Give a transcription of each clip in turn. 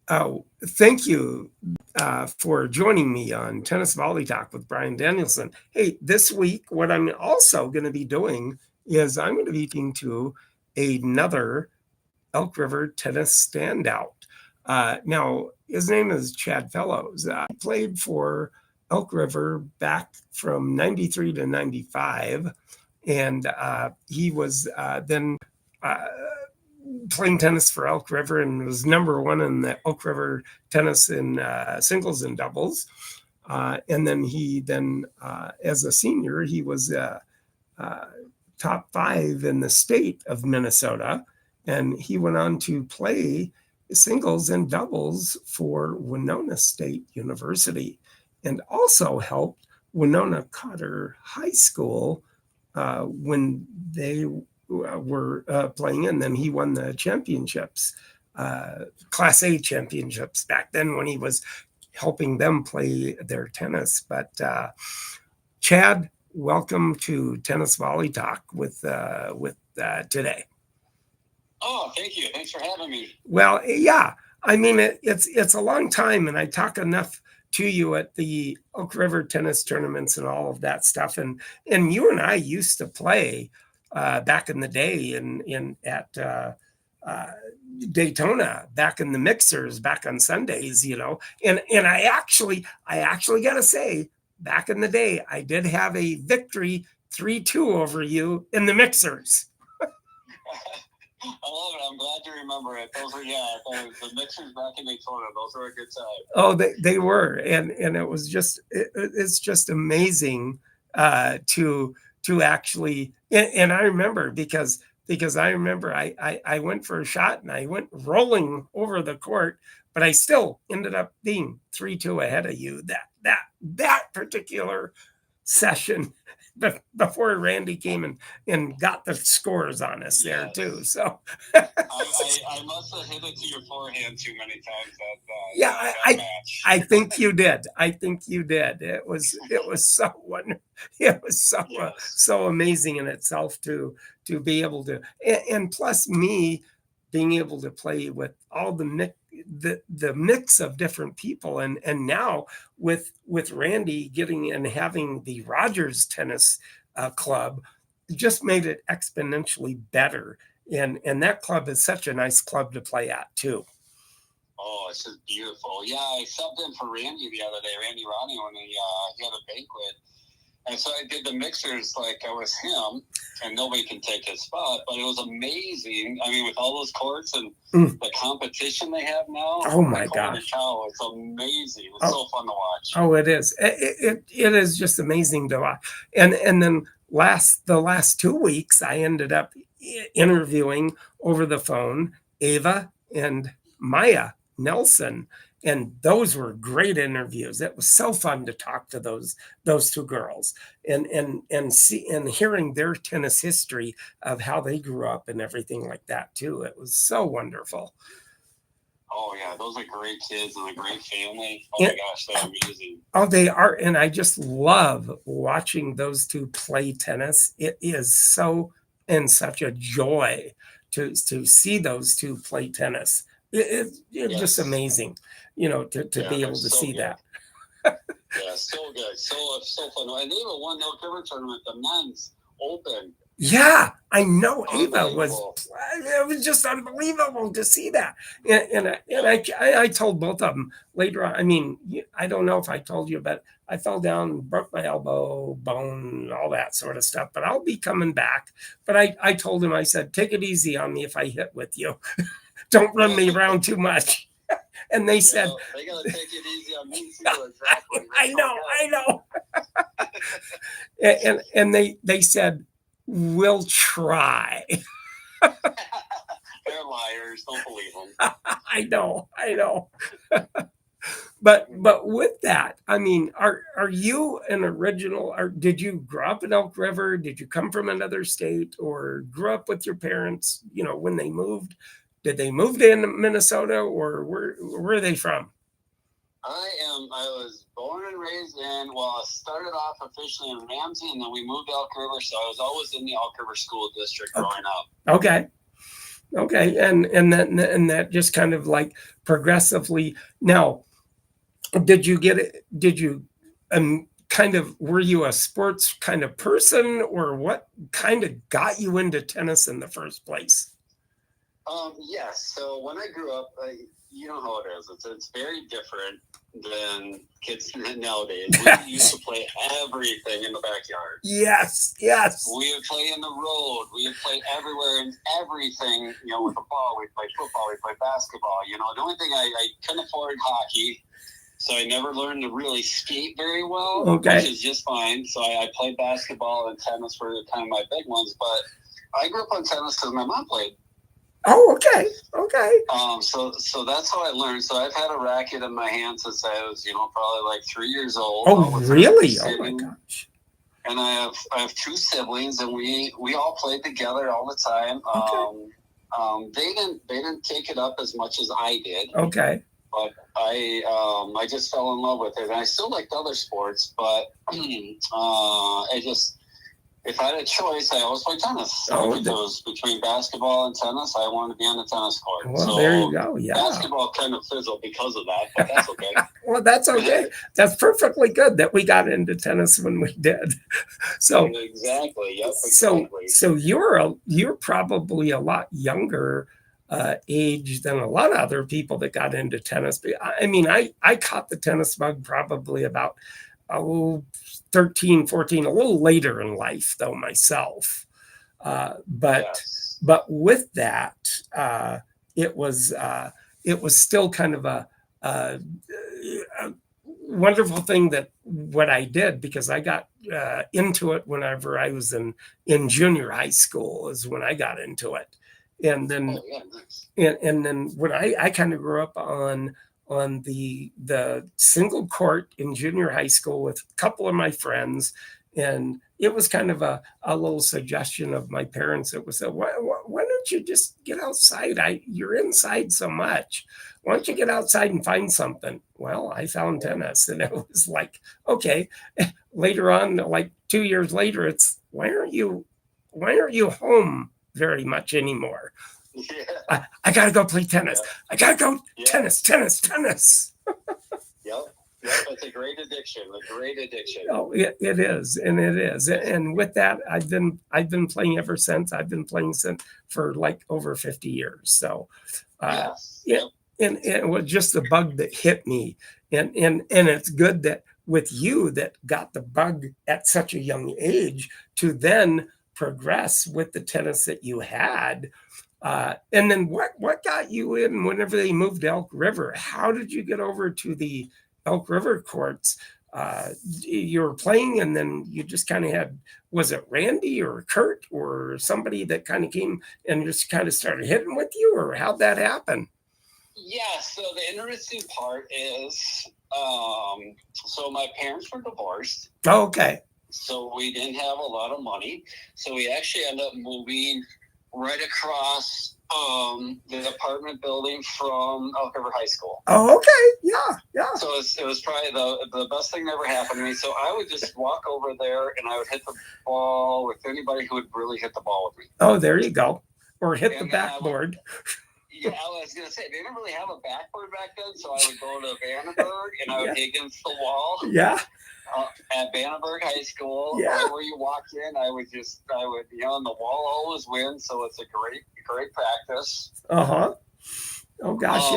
Thank you for joining me on Tennis Volley Talk with Brian Danielson. Hey, this week, what I'm also going to be doing is I'm going to be speaking to another Elk River tennis standout. Now, his name is Chad Fellows. He played for Elk River back from 93 to 95, and he was then playing tennis for Elk River and was number one in the Elk River tennis in singles and doubles. And then as a senior, he was top 5 in the state of Minnesota. And he went on to play singles and doubles for Winona State University and also helped Winona Cotter High School when they were playing, and then he won the championships, Class A championships back then when he was helping them play their tennis. But Chad, welcome to Tennis Volley Talk with today. Oh, thank you. Thanks for having me. Well, yeah, I mean it's a long time, and I talk enough to you at the Elk River tennis tournaments and all of that stuff, and you and I used to play back in the day at Daytona, back in the mixers, back on Sundays, and I actually got to say, back in the day, I did have a victory 3-2 over you in the mixers. I love it. I'm glad you remember it. Those were, the mixers back in Daytona. Those were a good time. Oh, they were, and it was just it's just amazing to actually, and I remember because I remember I went for a shot and I went rolling over the court, but I still ended up being 3-2 ahead of you that particular session before Randy came and got the scores on us there too. So I must have hit it to your forehand too many times that match. I think you did. It was so wonderful. It was so amazing in itself to be able to, and plus me being able to play with all the mix of different people, and now with Randy getting and having the Rogers Tennis Club just made it exponentially better, and that club is such a nice club to play at too. Oh, it's just beautiful. Yeah, I subbed in for Randy the other day, Randy Ronnie, when he had a banquet. And so I did the mixers like I was him, and nobody can take his spot. But it was amazing. I mean, with all those courts and the competition they have now. Oh, my gosh. Cow, it's amazing. It's so fun to watch. Oh, it is. It is just amazing to watch. And then the last 2 weeks, I ended up interviewing over the phone Ava and Maya Nelson. And those were great interviews. It was so fun to talk to those two girls and hearing their tennis history of how they grew up and everything like that too. It was so wonderful. Oh yeah, those are great kids and a great family. Oh my gosh, they're amazing. Oh, they are, and I just love watching those two play tennis. It is such a joy to see those two play tennis. It's just amazing, to be able to see that. Yeah, so good. So fun. And Ava won the Elk River tournament, the men's open. Yeah, I know. Ava it was just unbelievable to see that. And I told both of them later on. I mean, I don't know if I told you, but I fell down, broke my elbow, bone, all that sort of stuff. But I'll be coming back. But I told him, I said, take it easy on me if I hit with you. Don't run me around too much. And they said, they gotta take it easy on me too. Exactly. I know. and they said, we'll try. They're liars. Don't believe them. I know. But with that, I mean, are you an original? Or did you grow up in Elk River? Did you come from another state, or grew up with your parents? When they moved, did they move to Minnesota, or where are they from? I was born and raised I started off officially in Ramsey, and then we moved to Elk River, so I was always in the Elk River School District growing up. Okay. Okay. And that just kind of like progressively. Now, did you get it? Did you kind of, were you a sports kind of person, or what kind of got you into tennis in the first place? Yes. So when I grew up, you know how it is. It's very different than kids nowadays. We used to play everything in the backyard. Yes, yes. We would play in the road. We would play everywhere and everything. You know, with the ball, we'd play football. We'd play basketball. You know, the only thing I couldn't afford hockey, so I never learned to really skate very well, Okay. which is just fine. So I played basketball and tennis were kind of my big ones. But I grew up on tennis because my mom played. Oh, okay, okay. So that's how I learned. So I've had a racket in my hand since I was, you know, probably like 3 years old. Oh, really? Oh my gosh. And I have 2 siblings, and we all played together all the time. Okay. They didn't take it up as much as I did. Okay. But I just fell in love with it, and I still liked other sports, but I just, if I had a choice, I always played tennis. So if it was between basketball and tennis, I wanted to be on the tennis court. Well, so there you go. Yeah. Basketball kind of fizzled because of that, but that's okay. Well, that's okay. That's perfectly good that we got into tennis when we did. So exactly. Yep. Exactly. So you're probably a lot younger age than a lot of other people that got into tennis. I mean, I caught the tennis bug probably about 13, 14, a little later in life though myself. But with that, it was still kind of a wonderful thing that what I did, because I got into it whenever I was in junior high school is when I got into it. And then, and then when I kind of grew up on the single court in junior high school with a couple of my friends, and it was kind of a little suggestion of my parents. It was why don't you just get outside? You're inside so much. Why don't you get outside and find something? Well, I found tennis, and it was like, okay. Later on, like 2 years later, it's why aren't you home very much anymore? Yeah. I gotta go play tennis. Yeah. I gotta go tennis. Yep. It's a great addiction. Oh, it is, and with that, I've been playing ever since. I've been playing for like over 50 years. So, yeah, and it was just the bug that hit me, and it's good that with you that got the bug at such a young age to then progress with the tennis that you had. And then what got you in whenever they moved to Elk River? How did you get over to the Elk River courts? You were playing, and then you just kind of had, was it Randy or Kurt or somebody that kind of came and just kind of started hitting with you, or how'd that happen? Yeah, so the interesting part is, so my parents were divorced. Oh, okay. So we didn't have a lot of money. So we actually ended up moving right across the apartment building from Elk River High School. Oh, okay. Yeah. So it was probably the best thing that ever happened to me. So I would just walk over there, and I would hit the ball with anybody who would really hit the ball with me. Oh, there you go. Or hit the backboard. Yeah, I was going to say, they didn't really have a backboard back then, so I would go to Vandenberg, and I would hit against the wall. Yeah. At Vandenberg High School, right where you walk in, I would, you know, and the wall always wins, so it's a great practice. Uh-huh. Oh, gosh,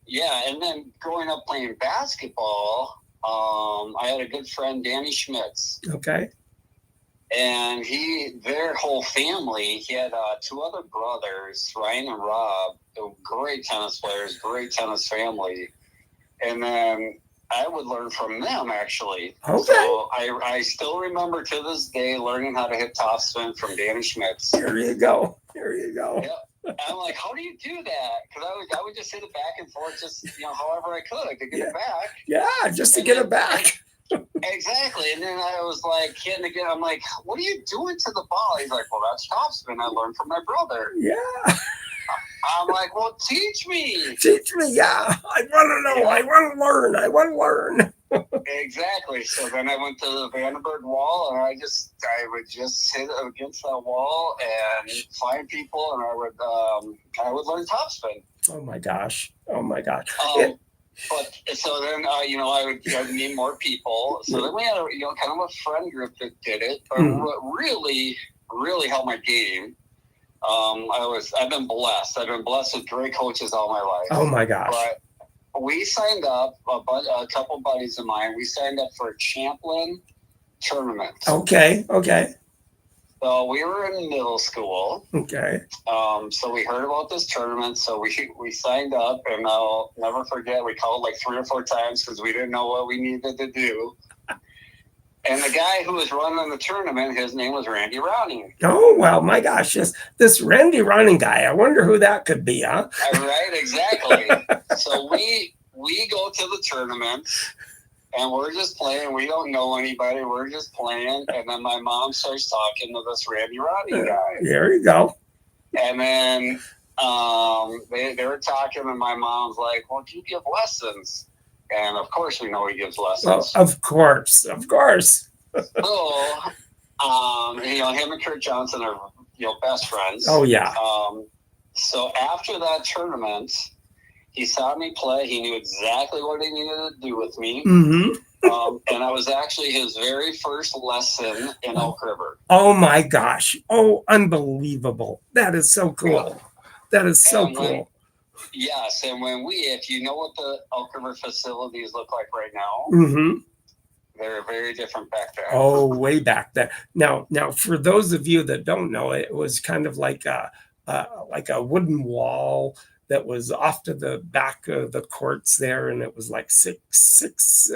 yeah. And then growing up playing basketball, I had a good friend, Danny Schmitz. Okay. And their whole family, he had 2 other brothers, Ryan and Rob, great tennis players, great tennis family. And then I would learn from them, actually. Okay. So I still remember to this day learning how to hit topspin from Danny Schmitz. There you go. Yep. I'm like, how do you do that? Because I would just hit it back and forth, just, you know, however I could to get it back. Yeah, just to get it back. Exactly. And then I was like hitting again. I'm like, what are you doing to the ball? He's like, well, that's topspin. I learned from my brother. Yeah. I'm like, well, teach me. Yeah. I want to know. Yeah. I want to learn. Exactly. So then I went to the Vandenberg wall, and I would just sit against that wall and find people, and I would learn topspin. Oh my gosh. But so then, I'd meet more people. So then we had kind of a friend group that did it. But what really, really helped my game, I've been blessed. I've been blessed with great coaches all my life. Oh my gosh. But we signed up, a couple buddies of mine, we signed up for a Champlin tournament. Okay. So we were in middle school. Okay. So we heard about this tournament. So we signed up, and I'll never forget, we called like 3 or 4 times because we didn't know what we needed to do. And the guy who was running the tournament, his name was Randy Ronning. Oh, well, my gosh. This Randy Ronning guy, I wonder who that could be, huh? Right, exactly. So we go to the tournament, and we're just playing. We don't know anybody. We're just playing. And then my mom starts talking to this Randy Ronning guy. There you go. And then they were talking, and my mom's like, well, do you give lessons? And of course, we know he gives lessons. Well, of course. So, him and Kurt Johnson are, best friends. Oh, yeah. So after that tournament, he saw me play. He knew exactly what he needed to do with me. Mm-hmm. And I was actually his very first lesson in Elk River. Oh, my gosh. Oh, unbelievable. That is so cool. Yeah. That is so cool. Yes, and if you know what the Elk River facilities look like right now, mm-hmm. They're very different back then. Oh, way back then. Now, for those of you that don't know, it was kind of like a wooden wall that was off to the back of the courts there, and it was like six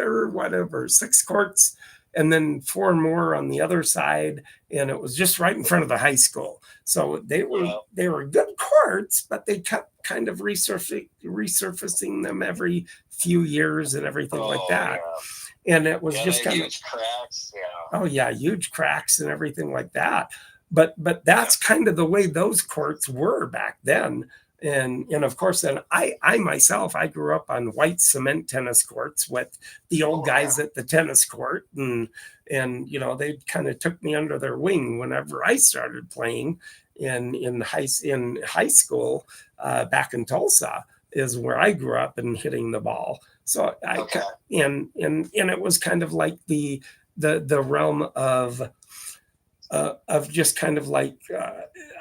courts, and then 4 more on the other side, and it was just right in front of the high school. So they were good courts, but they kept kind of resurfacing them every few years and everything like that. Yeah. And it was just kind huge cracks. Yeah. Oh yeah, huge cracks and everything like that. But that's kind of the way those courts were back then. And of course, then I myself, I grew up on white cement tennis courts with the old guys at the tennis court, and they kind of took me under their wing whenever I started playing in high school back in Tulsa is where I grew up and hitting the ball. So and it was kind of like the realm of just kind of like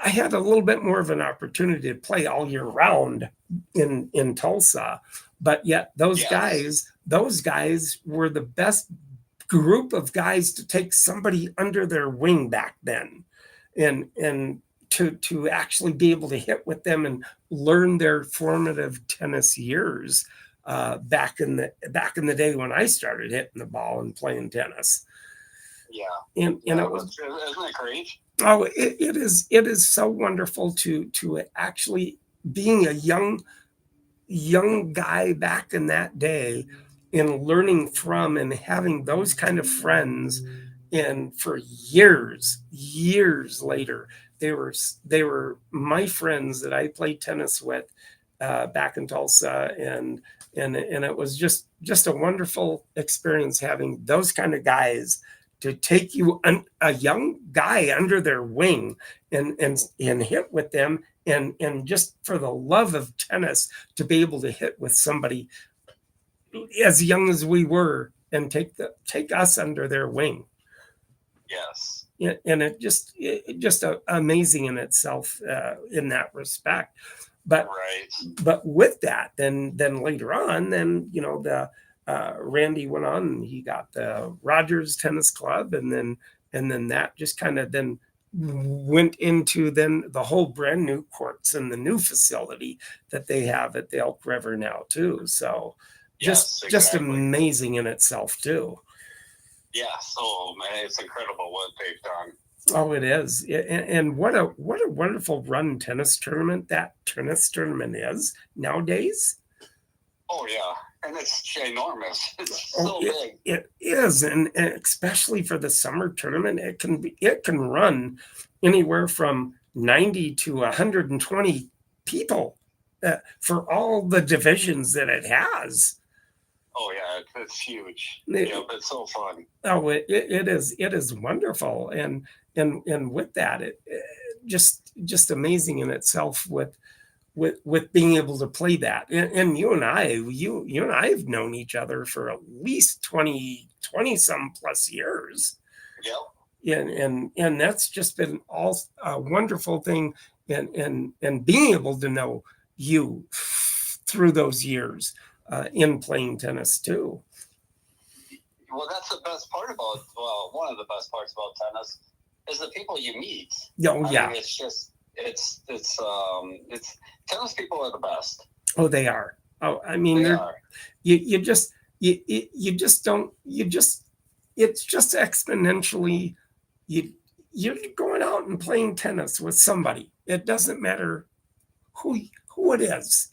I had a little bit more of an opportunity to play all year round in Tulsa, but yet those guys were the best group of guys to take somebody under their wing back then, and to actually be able to hit with them and learn their formative tennis years back in the day when I started hitting the ball and playing tennis. Yeah, and it was, isn't that great? Oh, it is so wonderful to actually being a young guy back in that day and learning from and having those kind of friends, and for years later they were my friends that I played tennis with back in Tulsa, and it was just a wonderful experience having those kind of guys to take you a young guy under their wing and hit with them, and just for the love of tennis to be able to hit with somebody as young as we were and take us under their wing. Yes. And it just amazing in itself in that respect. But with that, then later on, then Randy went on and he got the Rogers Tennis Club, and then that just kind of then went into then the whole brand new courts and the new facility that they have at the Elk River now too. So just amazing in itself too. Yes. Oh man, it's incredible what they've done. Oh, it is. And what a wonderful run tennis tournament that tennis tournament is nowadays. Oh yeah. And it's ginormous. It's so big. It is, and especially for the summer tournament, it can run anywhere from 90 to 120 people for all the divisions that it has. Oh yeah, it's huge. It- Yeah, but it's so fun. Oh, it is wonderful, and with that, it just amazing in itself with being able to play that. And you and I have known each other for at least 20 some plus years. Yep. And that's just been all a wonderful thing, and being able to know you through those years in playing tennis too. Well, that's the best part about, well, one of the best parts about tennis is the people you meet. Oh yeah. I mean, it's tennis people are the best. Oh, they are. Oh, I mean, they are. You just don't, it's just exponentially, you're going out and playing tennis with somebody. It doesn't matter who it is.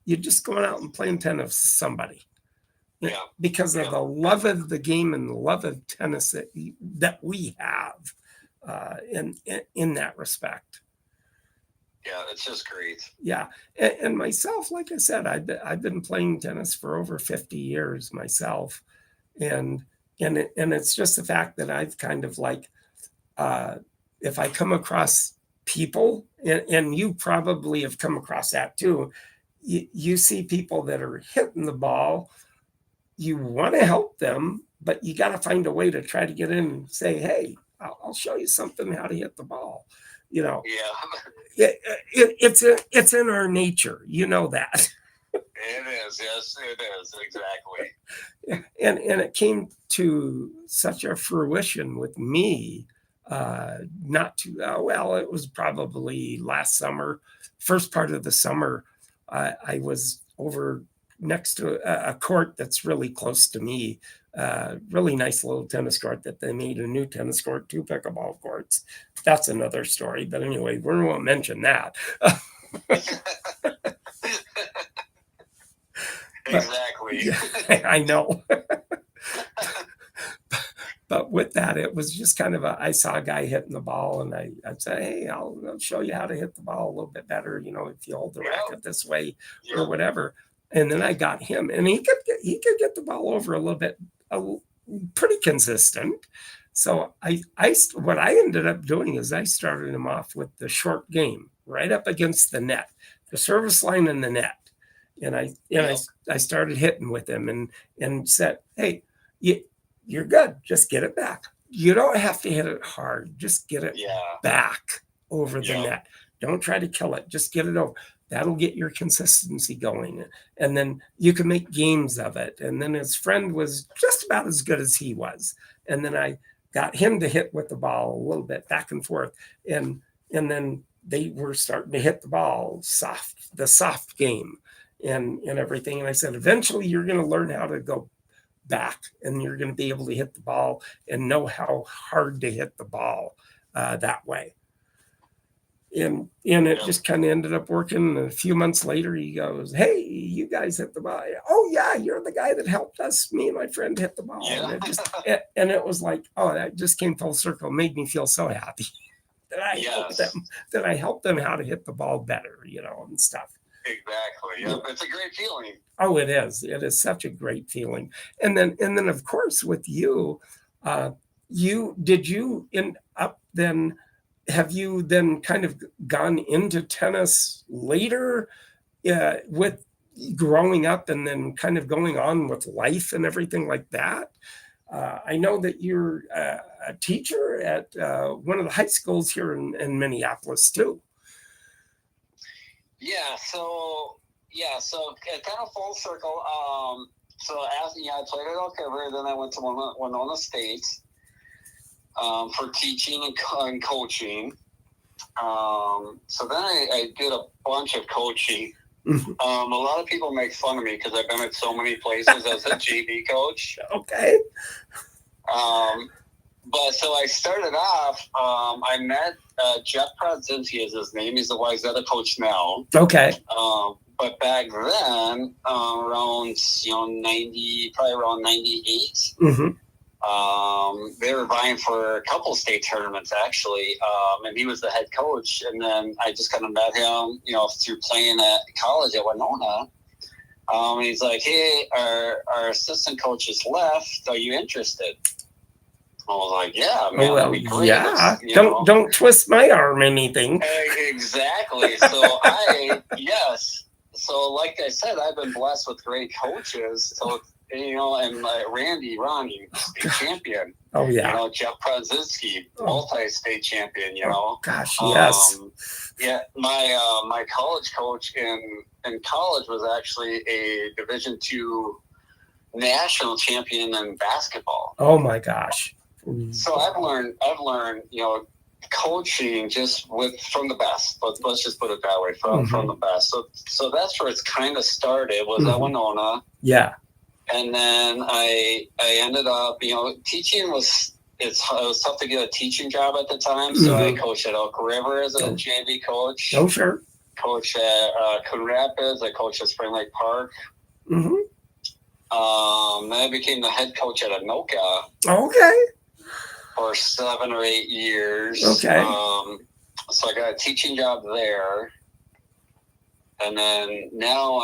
You're just going out and playing tennis with somebody. Yeah. Because of the love of the game and the love of tennis that we have in that respect. Yeah, it's just great. Yeah, and myself, like I said, I've been playing tennis for over 50 years myself, and it's just the fact that I've kind of like, if I come across people, and you probably have come across that too, you see people that are hitting the ball, you want to help them, but you got to find a way to try to get in and say, hey, I'll show you something how to hit the ball. Yeah. It's in our nature, that. It is, yes, it is, exactly. And it came to such a fruition with me, not too well. It was probably last summer, first part of the summer. I was over next to a court that's really close to me. Really nice little tennis court that they made a new tennis court, 2 pickleball courts. That's another story. But anyway, we won't mention that. Exactly. Yeah, I know. But with that, it was just kind of I saw a guy hitting the ball, and I'd say, hey, I'll show you how to hit the ball a little bit better, if you hold the racket this way or whatever. And then I got him, and he could get the ball over a little bit, pretty consistent. So what I ended up doing is I started him off with the short game right up against the net, the service line and the net. And I started hitting with him and said, hey, you're good. Just get it back. You don't have to hit it hard. Just get it back over the net. Don't try to kill it. Just get it over. That'll get your consistency going. And then you can make games of it. And then his friend was just about as good as he was. And then I got him to hit with the ball a little bit back and forth. And then they were starting to hit the ball the soft game and everything. And I said, eventually you're going to learn how to go back, and you're going to be able to hit the ball and know how hard to hit the ball that way. And it just kind of ended up working. And a few months later, he goes, hey, you guys hit the ball. Oh, yeah, you're the guy that helped us, me and my friend, hit the ball. Yeah. And it was like, oh, that just came full circle. Made me feel so happy that I helped them how to hit the ball better, and stuff. Exactly. Yeah, it's a great feeling. Oh, it is. It is such a great feeling. And then of course with you, did you end up then? Have you then kind of gone into tennis later with growing up and then kind of going on with life and everything like that? I know that you're a teacher at one of the high schools here in Minneapolis too. So kind of full circle. So after I played at Elk River, then I went to Winona State for teaching and coaching. So then I did a bunch of coaching. A lot of people make fun of me because I've been at so many places as a JV coach. Okay. But so I started off, I met Jeff Prodzinski is his name. He's the Wayzata coach now. Okay. But back then, around 98, they were vying for a couple state tournaments actually, and he was the head coach. And then I just kind of met him, through playing at college at Winona. He's like, hey, our assistant coach has left. Are you interested? I was like, yeah, man, Oh, that'd well, be great. yeah. You know. Don't twist my arm, anything. Exactly. So yes. So like I said, I've been blessed with great coaches. So, you know, and Ronnie, state champion. Oh, yeah. You know, Jeff Prazinski, multi-state champion, you know. Gosh, yes. Yeah, my college coach in college was actually a Division II national champion in basketball. Oh my gosh. So I've learned, you know, coaching just from the best. Let's just put it that way, from the best. So that's where it's kind of started, was at Winona. Yeah. And then I ended up, you know, teaching it was tough to get a teaching job at the time. So I coached at Elk River as a JV coach. Oh, sure. Coached at Coon Rapids. I coached at Spring Lake Park. Mm-hmm. Then I became the head coach at Anoka. Okay. For 7 or 8 years. Okay. So I got a teaching job there. And then now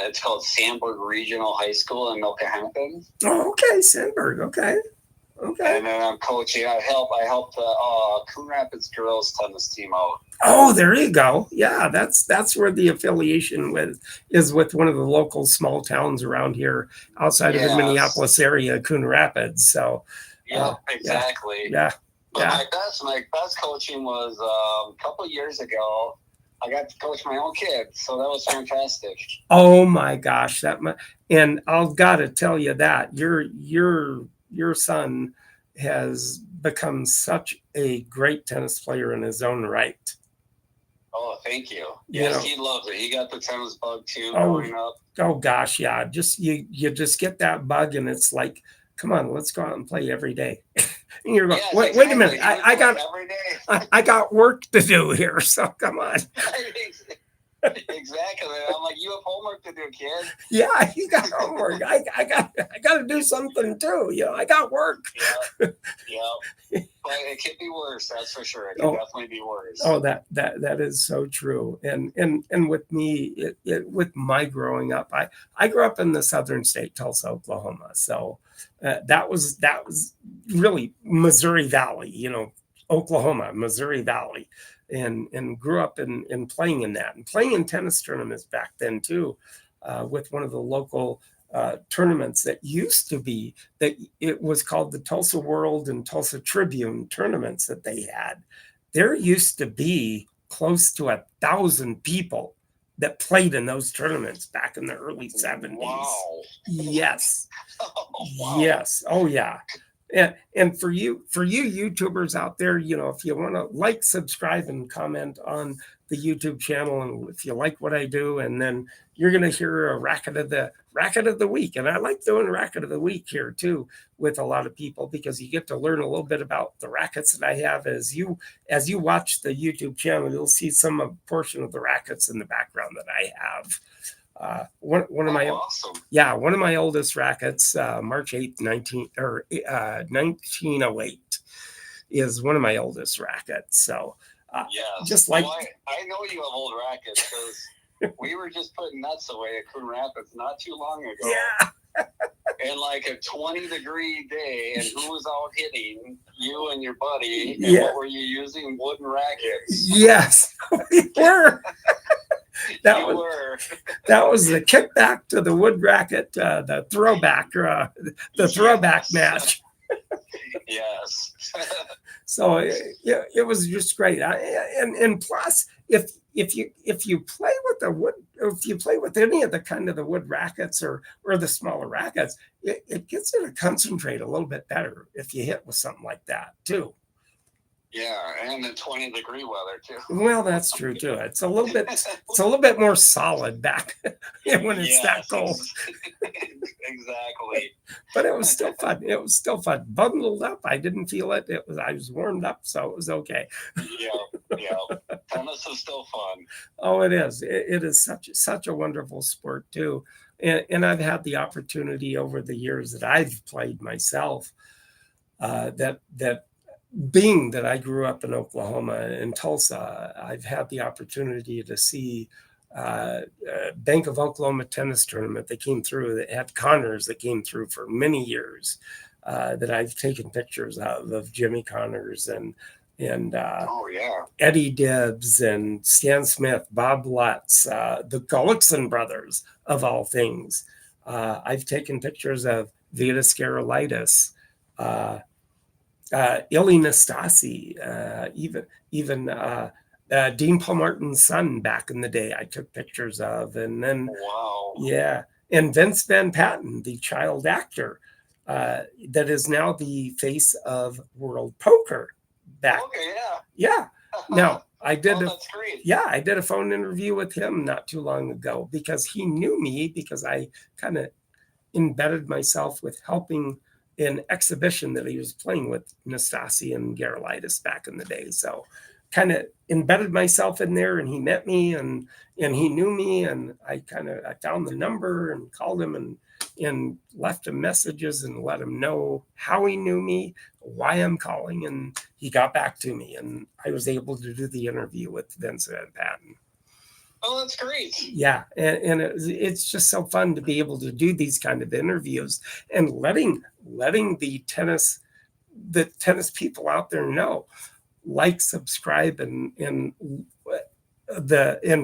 it's called Sandburg Regional High School in Milcohampton. Oh, okay. Sandburg. Okay. Okay. And then I'm coaching. I help the Coon Rapids girls tennis team out. Oh, there you go. Yeah, that's where the affiliation is with one of the local small towns around here outside of the Minneapolis area, Coon Rapids. So yeah, exactly. Yeah. But my best coaching was a couple of years ago. I got to coach my own kids, so that was fantastic. Oh my gosh, and I've got to tell you that your son has become such a great tennis player in his own right. Oh, thank you. Yes, he loves it. He got the tennis bug too growing up. Oh gosh, yeah. Just you just get that bug, and it's like, come on, let's go out and play every day. And you're going, wait a minute, I got work to do here, so come on. Exactly. I'm like, you have homework to do, kid. Yeah, you got homework. I got to do something too. You know, I got work. Yeah. But it could be worse. That's for sure. It could definitely be worse. Oh, that is so true. And with me, with my growing up, I grew up in the southern state, Tulsa, Oklahoma. So that was really Missouri Valley. You know, Oklahoma, Missouri Valley. And grew up in playing in that and playing in tennis tournaments back then too, with one of the local tournaments that used to be, that it was called the Tulsa World and Tulsa Tribune tournaments that they had. There used to be close to 1,000 people that played in those tournaments back in the early 70s. Wow. Yes. Wow. Yes. Oh yeah. And for you YouTubers out there, you know, if you want to like, subscribe, and comment on the YouTube channel, and if you like what I do, and then you're going to hear a racket of the week. And I like doing racket of the week here too with a lot of people, because you get to learn a little bit about the rackets that I have. As you watch the YouTube channel, you'll see some portion of the rackets in the background that I have. One of my awesome. One of my oldest rackets, March 8th, 1908, is one of my oldest rackets. So just like I know you have old rackets, because we were just putting nuts away at Coon Rapids not too long ago. Yeah. And like a 20-degree day, and who was out hitting? You and your buddy. And what were you using? Wooden rackets. Yes, we were. That was the kickback to the wood racket, the throwback match. Yes. So it was just great. And plus, if you play with the wood, if you play with any of the kind of the wood rackets or the smaller rackets, it gets you to concentrate a little bit better if you hit with something like that too. Yeah, and the 20-degree weather too. Well, that's true too. It's a little bit more solid back when it's that cold. Exactly. But it was still fun. Bundled up, I didn't feel it. I was warmed up, so it was okay. Yeah. Tennis is still fun. Oh, it is. It is such a wonderful sport too. And I've had the opportunity over the years that I've played myself, that being that I grew up in Oklahoma, in Tulsa, I've had the opportunity to see Bank of Oklahoma tennis tournament that came through that had Connors that came through for many years that I've taken pictures of Jimmy Connors and Oh yeah. Eddie Dibbs and Stan Smith, Bob Lutz, the Gullickson brothers of all things. I've taken pictures of Vitas Gerulaitis, Ili Nastasi, even Dean Paul Martin's son back in the day. I took pictures of, and then wow, yeah, and Vince Van Patten, the child actor, that is now the face of World Poker. Back, okay, yeah. Now I did. That's great. Yeah, I did a phone interview with him not too long ago because he knew me because I kind of embedded myself with helping an exhibition that he was playing with Nastasi and Gerulaitis back in the day. So kind of embedded myself in there, and he met me and he knew me, and I found the number and called him and left him messages and let him know how he knew me, why I'm calling, and he got back to me, and I was able to do the interview with Vince Van Patten. Oh, that's great. Yeah, and it's just so fun to be able to do these kind of interviews and letting the tennis people out there know, like, subscribe, and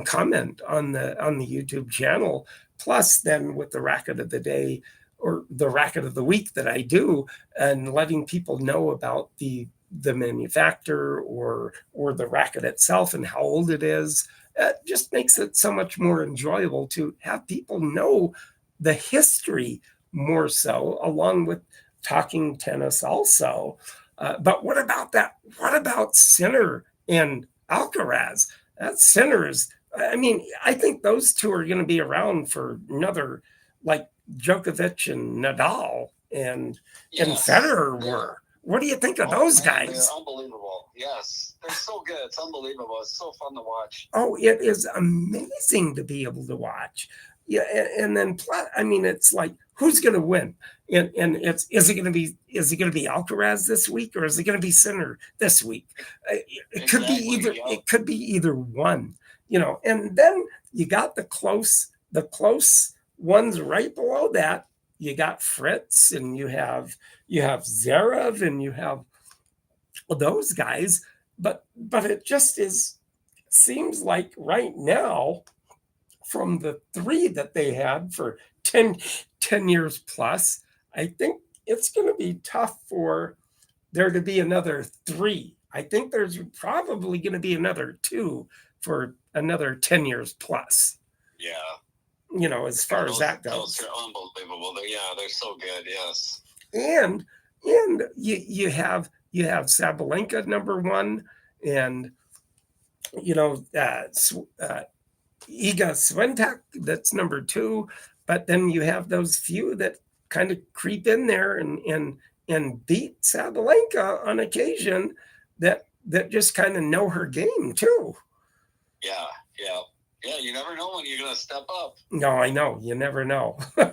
comment on the YouTube channel. Plus, then with the racket of the day or the racket of the week that I do, and letting people know about the manufacturer or the racket itself and how old it is. It just makes it so much more enjoyable to have people know the history more so, along with talking tennis also. But what about that? What about Sinner and Alcaraz? That Sinner is, I mean, I think those two are going to be around for another, like Djokovic and Nadal and Federer were. What do you think of those guys? They're unbelievable. Yes, they're so good. It's unbelievable. It's so fun to watch. Oh, it is amazing to be able to watch. Yeah, and then I mean, it's like, who's going to win? And is it going to be Alcaraz this week, or is it going to be Sinner this week? It could be either. Yeah. It could be either one. And then you got the close ones right below that. You got Fritz, and you have Zverev, and you have those guys. But it just seems like right now, from the three that they had for 10 years plus, I think it's going to be tough for there to be another three. I think there's probably going to be another two for another 10 years plus. Yeah. As far as that goes. Those are unbelievable. They're so good. Yes. And you have Sabalenka number 1, and Iga Swiatek, that's number 2, but then you have those few that kind of creep in there and beat Sabalenka on occasion that just kind of know her game too. Yeah. You never know when you're going to step up. No, I know. You never know. Yeah.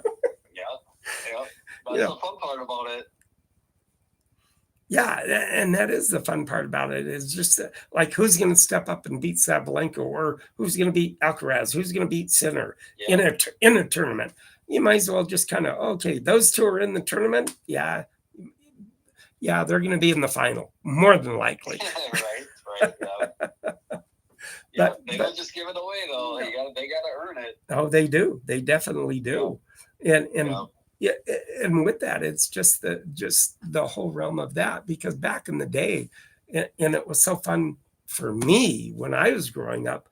That's the fun part about it. Yeah, and that is the fun part about it, is just like, who's going to step up and beat Sabalenka, or who's going to beat Alcaraz, who's going to beat Sinner in a tournament. You might as well just kind of, okay, those two are in the tournament. Yeah, they're going to be in the final, more than likely. Right. Yeah. They don't just give it away, though. They got to earn it. Oh, they do. They definitely do. Yeah, and with that, it's just the whole realm of that, because back in the day, and it was so fun for me when I was growing up,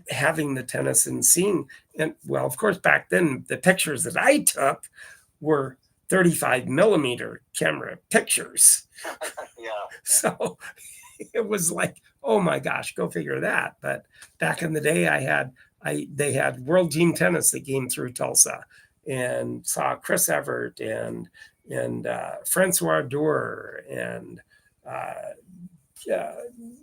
having the tennis and seeing, and well, of course, back then the pictures that I took were 35 millimeter camera pictures. Yeah. So it was like, oh my gosh, go figure that. But back in the day, they had World Team Tennis that came through Tulsa, and saw Chris Evert and Francois Dour and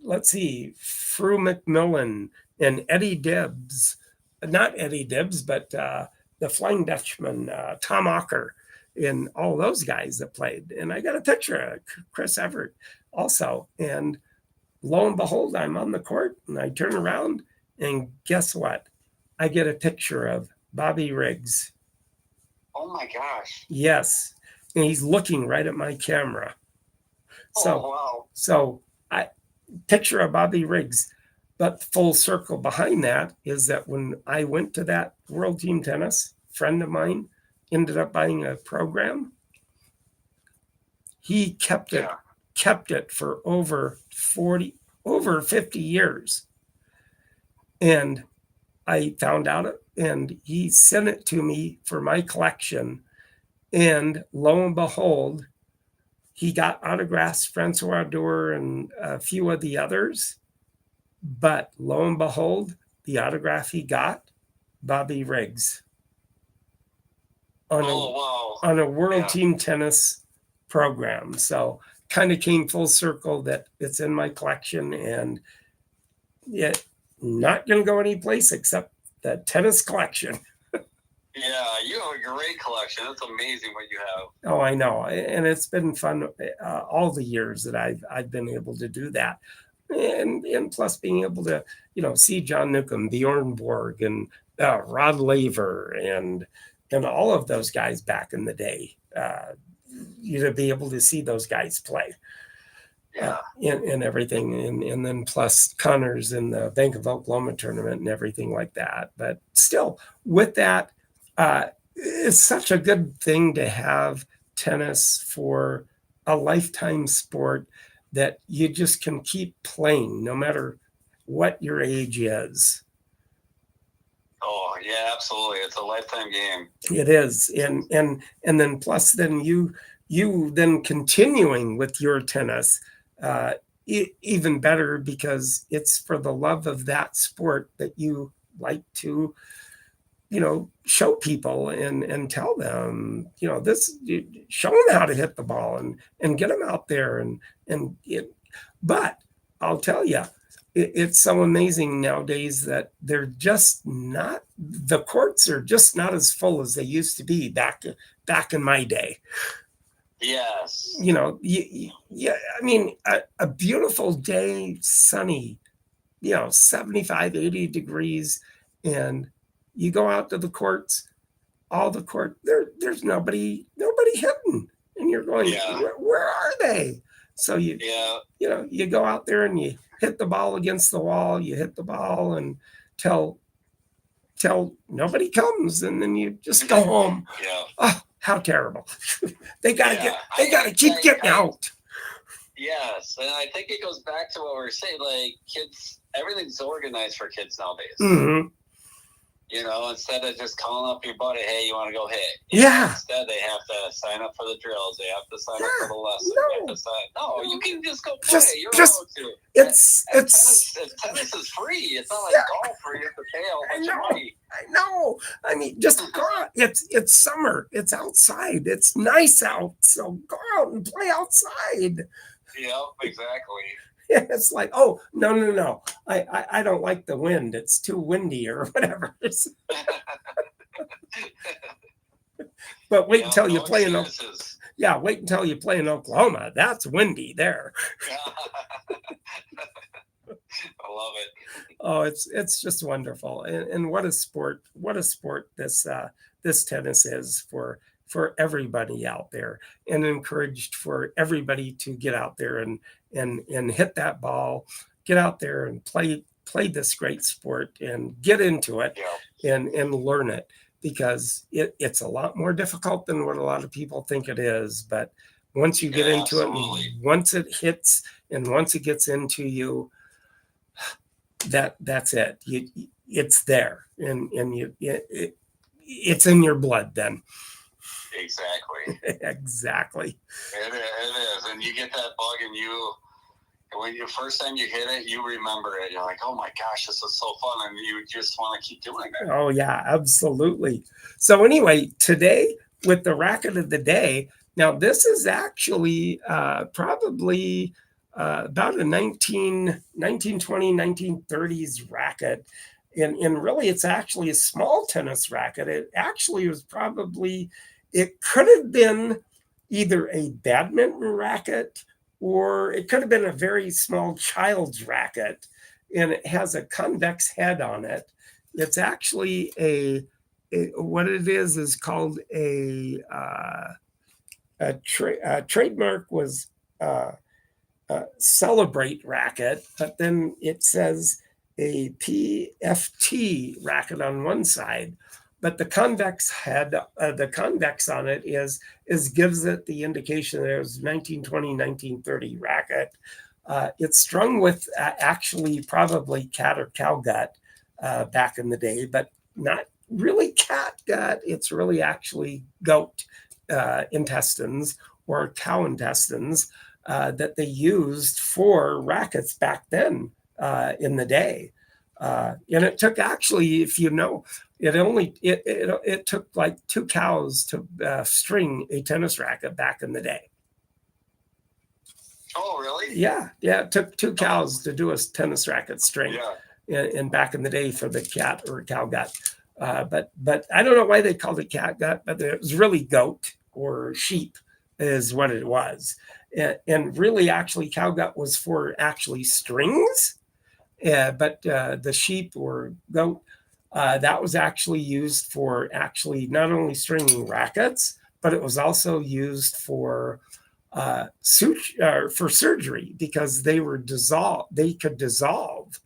let's see, Fru McMillan and Eddie Dibbs, not Eddie Dibbs, but the Flying Dutchman, Tom Ocker, and all those guys that played. And I got a picture of Chris Evert also. And lo and behold, I'm on the court, and I turn around, and guess what? I get a picture of Bobby Riggs. Oh my gosh. Yes. And he's looking right at my camera. So, wow. So I picture of Bobby Riggs. But full circle behind that is that when I went to that World Team Tennis, a friend of mine ended up buying a program. He kept it for over 50 years. And I found out it, and he sent it to me for my collection. And lo and behold, he got autographs, Francois Dour and a few of the others. But lo and behold, the autograph he got, Bobby Riggs, on a World Team Tennis program. So kind of came full circle that it's in my collection, and it not going to go anyplace except the tennis collection. Yeah, you have a great collection. It's amazing what you have. Oh, I know, and it's been fun all the years that I've been able to do that, and plus being able to see John Newcomb, Bjorn Borg, and Rod Laver, and all of those guys back in the day. To be able to see those guys play. And everything, and then plus Connors in the Bank of Oklahoma tournament and everything like that. But still, with that, it's such a good thing to have tennis for a lifetime sport that you just can keep playing no matter what your age is. Oh yeah, absolutely. It's a lifetime game. It is, and then plus then you then continuing with your tennis. Even better, because it's for the love of that sport that you like to, show people and tell them, show them how to hit the ball and get them out there but I'll tell you, it's so amazing nowadays that they're just not, the courts are just not as full as they used to be back in my day. Yes. I mean, a beautiful day, sunny, 75, 80 degrees, and you go out to the courts, there's nobody hitting, and you're going, where are they? So you go out there and you hit the ball against the wall, you hit the ball and till nobody comes, and then you just go home. Oh, how terrible. They gotta keep getting out. Yes, and I think it goes back to what we were saying, like kids, everything's organized for kids nowadays. Mm-hmm. Instead of just calling up your buddy, hey, you want to go hit? Instead, they have to sign up for the drills. They have to sign up for the lessons. You can just go play. You're allowed to. It's tennis is free. It's not like golf where you have to pay a bunch of money. I know. I mean, just go out. It's summer. It's outside. It's nice out. So go out and play outside. Yeah, exactly. It's like, oh, no. I don't like the wind. It's too windy or whatever. But wait until you play wait until you play in Oklahoma. That's windy there. I love it. Oh, it's just wonderful. And what a sport this tennis is for everybody out there, and encouraged for everybody to get out there and hit that ball, get out there and play this great sport and get into it and learn it, because it's a lot more difficult than what a lot of people think it is. But once you get into it, and once it hits and once it gets into you, that's it. It's there, and it's in your blood then. Exactly. It is. And you get that bug, and when the first time you hit it, you remember it. You're like, oh my gosh, this is so fun. And you just want to keep doing it. Oh yeah, absolutely. So anyway, today with the racket of the day, now this is actually probably about a 1920, 1930s racket. And really, it's actually a small tennis racket. It actually was it could have been either a badminton racket, or it could have been a very small child's racket. And it has a convex head on it. it's actually what it is called a trademark was Celebrate racket, but then it says a PFT racket on one side. But the convex on it is gives it the indication that it was 1920, 1930 racket. It's strung with actually probably cat or cow gut back in the day, but not really cat gut. It's really actually goat intestines or cow intestines that they used for rackets back then in the day. And it took actually, if you know, it took like 2 cows to string a tennis racket back in the day. Oh, really? Yeah, it took 2 cows to do a tennis racket string. Yeah. In back in the day for the cat or cow gut. But I don't know why they called it cat gut, but it was really goat or sheep is what it was. And really, actually, cow gut was for actually strings, but the sheep or goat, that was actually used for actually not only stringing rackets, but it was also used for surgery because they could dissolve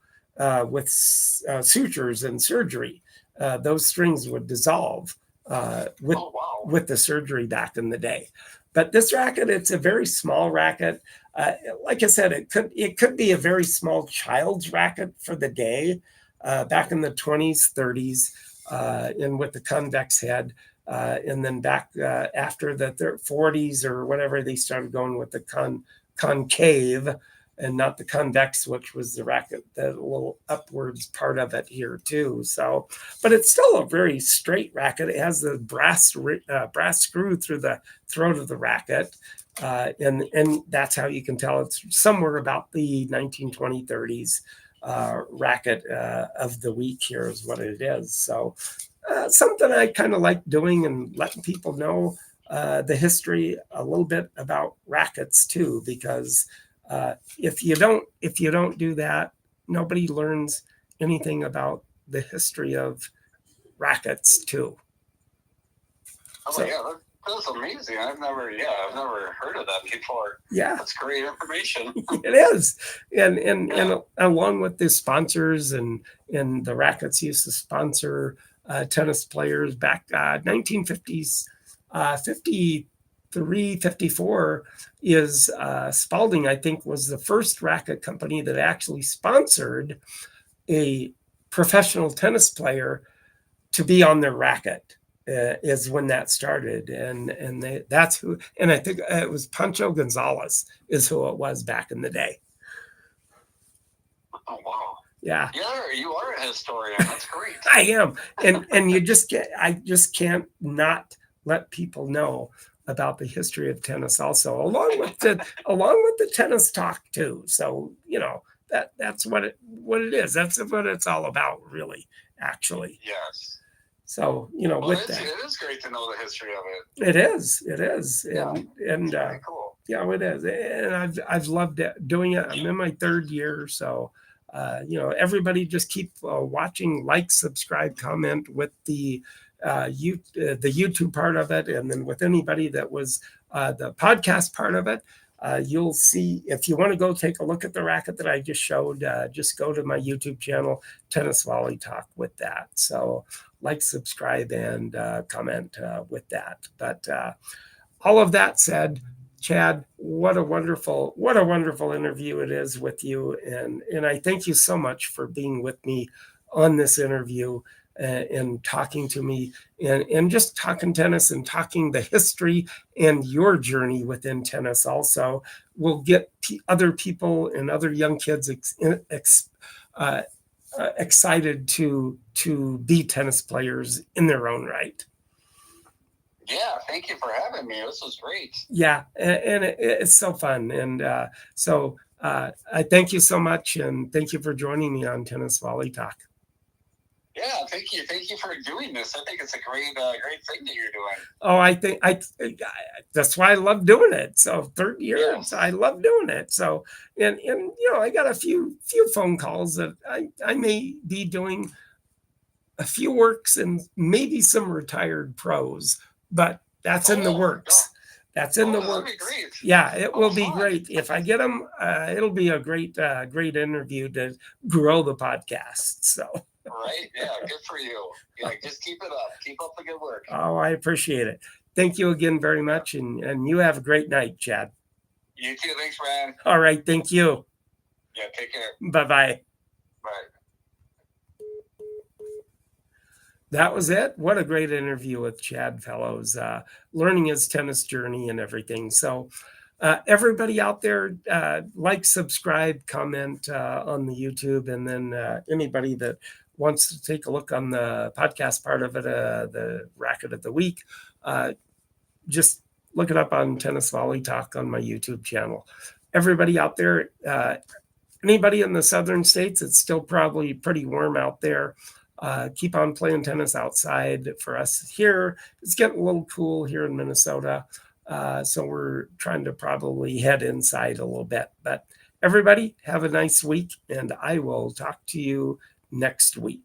with sutures and surgery. Those strings would dissolve with the surgery back in the day. But this racket, it's a very small racket. Like I said, it could be a very small child's racket for the day. Back in the 20s, 30s, and with the convex head. And then back after the 40s or whatever, they started going with the concave and not the convex, which was the racket, the little upwards part of it here too. So, but it's still a very straight racket. It has the brass screw through the throat of the racket. And that's how you can tell it's somewhere about the 1920s, 30s racket of the week here is what it is. So something I kind of like doing and letting people know the history a little bit about rackets too, because if you don't do that, nobody learns anything about the history of rackets too. Oh, yeah, that's amazing. I've never heard of that before. Yeah, that's great information. It is, and along with the sponsors and the rackets used to sponsor tennis players back 1950s, 53, 54 is Spalding, I think, was the first racket company that actually sponsored a professional tennis player to be on their racket. Is when that started, and that's who, and I think it was Pancho Gonzalez is who it was back in the day. Oh wow! Yeah, you are a historian. That's great. I am, and I just can't not let people know about the history of tennis, also along with the tennis talk too. So that's what it is. That's what it's all about, really. Actually, yes. So it is great to know the history of it. It is, and very cool. Yeah, it is, and I've loved doing it. I'm in my 3rd year, so everybody just keep watching, like, subscribe, comment with the YouTube part of it, and then with anybody that was the podcast part of it. You'll see, if you want to go take a look at the racket that I just showed, just go to my YouTube channel, Tennis Volley Talk, with that. So like, subscribe, and comment with that. But all of that said, Chad, what a wonderful interview it is with you. And I thank you so much for being with me on this interview and talking to me and just talking tennis and talking the history and your journey within tennis. Also, we'll get other people and other young kids excited to be tennis players in their own right. Yeah, thank you for having me. This was great. Yeah, and it's so fun. And so I thank you so much, and thank you for joining me on Tennis Volley Talk. Yeah, thank you. Thank you for doing this. I think it's a great thing that you're doing. Oh, I think that's why I love doing it. So 3rd year, yes. I love doing it. So, and I got a few phone calls that I may be doing a few works and maybe some retired pros, but that's in the works. That's in the works. That'd be great. Yeah, it will be fun. great. If I get them, it'll be a great interview to grow the podcast. So. Right. Yeah. Good for you. Yeah. Just keep it up. Keep up the good work. Oh, I appreciate it. Thank you again very much. And you have a great night, Chad. You too. Thanks, Ryan. All right. Thank you. Yeah. Take care. Bye-bye. Bye. That was it. What a great interview with Chad Fellows, learning his tennis journey and everything. So everybody out there, like, subscribe, comment on the YouTube, and then anybody that wants to take a look on the podcast part of it, the Racket of the Week, just look it up on Tennis Volley Talk on my YouTube channel. Everybody out there, anybody in the southern states, it's still probably pretty warm out there. Keep on playing tennis outside. For us here, it's getting a little cool here in Minnesota. So we're trying to probably head inside a little bit. But everybody, have a nice week, and I will talk to you next week.